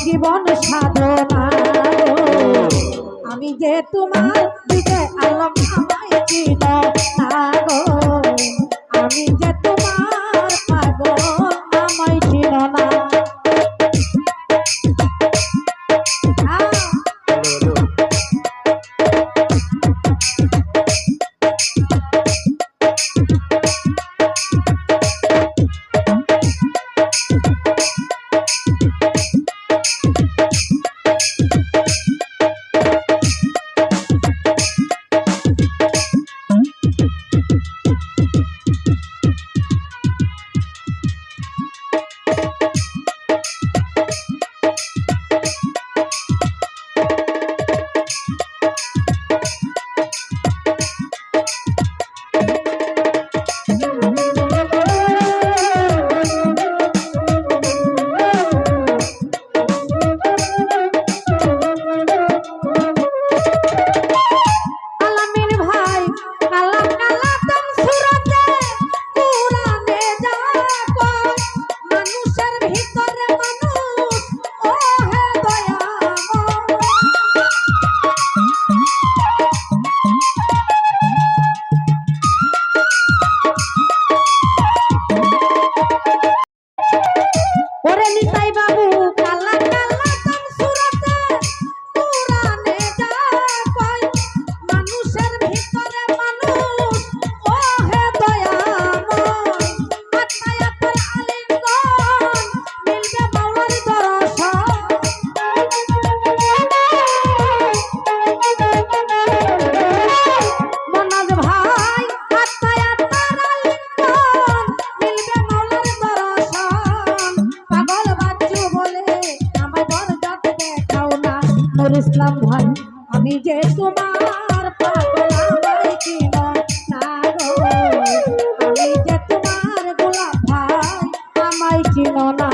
জীবন সাধনা আমি যে তোমার দিতে আলম আমায় চিনো না গো আমি যে তোমার পাগল আমায় চিনো না ইসলাম ভাই আমি যে তোমার পাগল আমায় চিনো না গো আমি যে তোমার গোলাপ ভাই আমায় চিনো না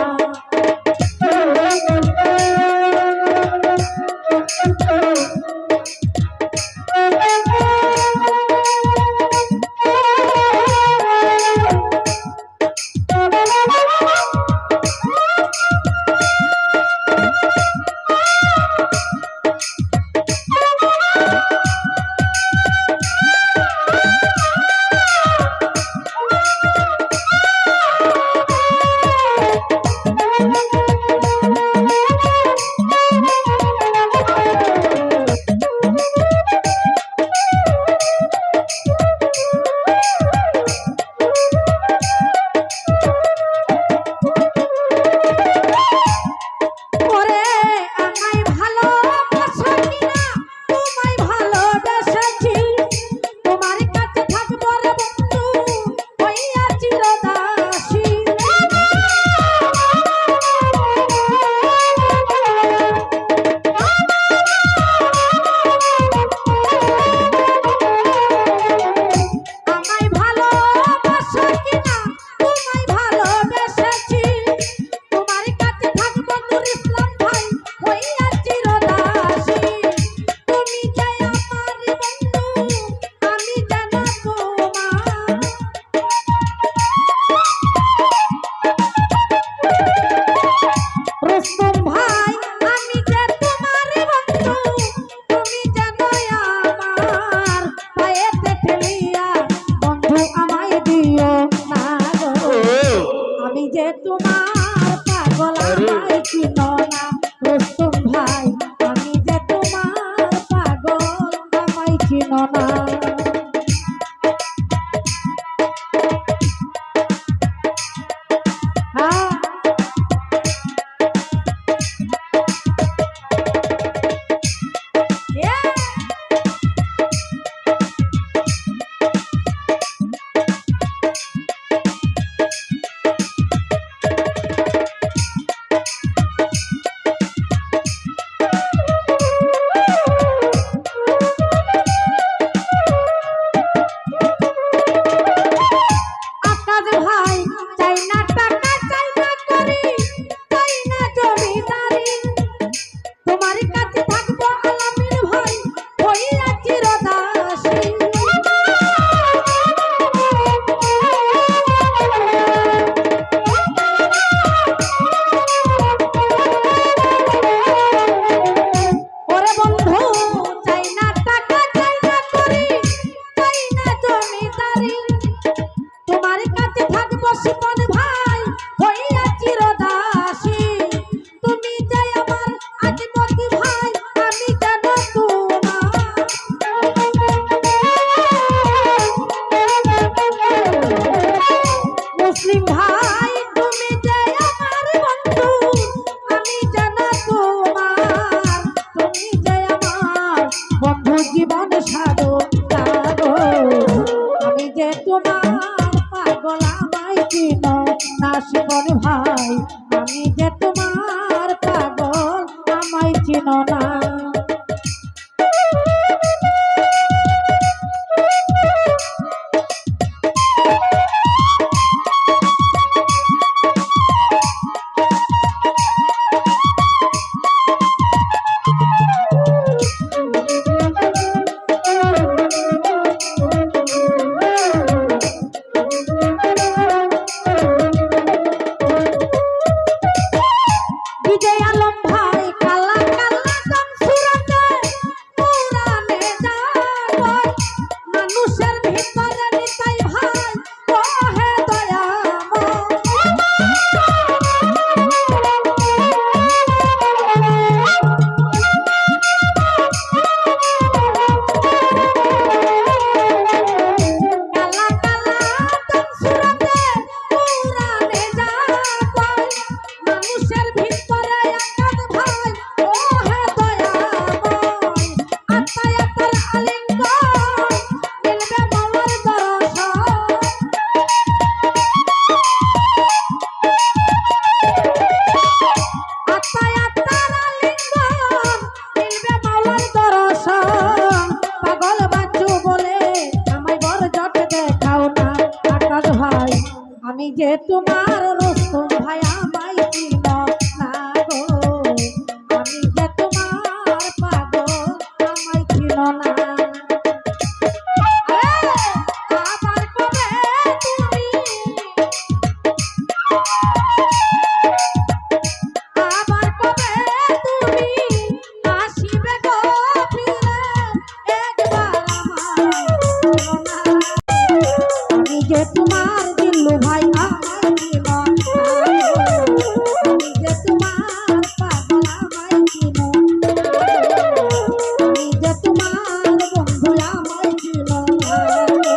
তোমার পাগল আমায় চিনো না রুস্তম ভাই আমি যে তোমার পাগল আমায় চিনো না জীবন সাধো আমি যে তোমার পাগল আমায় চিনো না শিবন ভাই আমি যে তোমার পাগল আমায় চিনো না তোমার রস্তম ভাই আমায় চিনো না গো, আমি যে তোমার পাগল আমায় চিনো না। আবার কবে তুমি, আবার কবে তুমি আসিবে গো ফিরে, একবার আমায় বলো না। আমি যে তোমার দিল্লু ভাই আমায় চিনো না গো, আমি যে তোমার পাগল আমায় চিনো না গো, আমি যে তোমার বন্ধু আমায় চিনো না গো,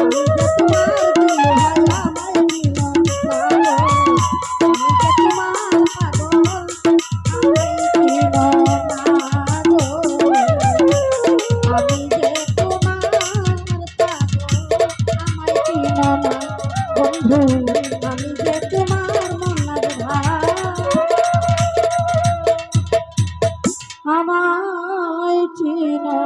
আমি যে তোমার দিল্লু ভাই আমায় চিনো না গো, আমি যে তোমার পাগল আমায় চিনো না গো, আমি যে তোমার পাগল আমায় চিনো না বন্ধু, আমি যে তোমার মনের ভাই আমায় চিনো।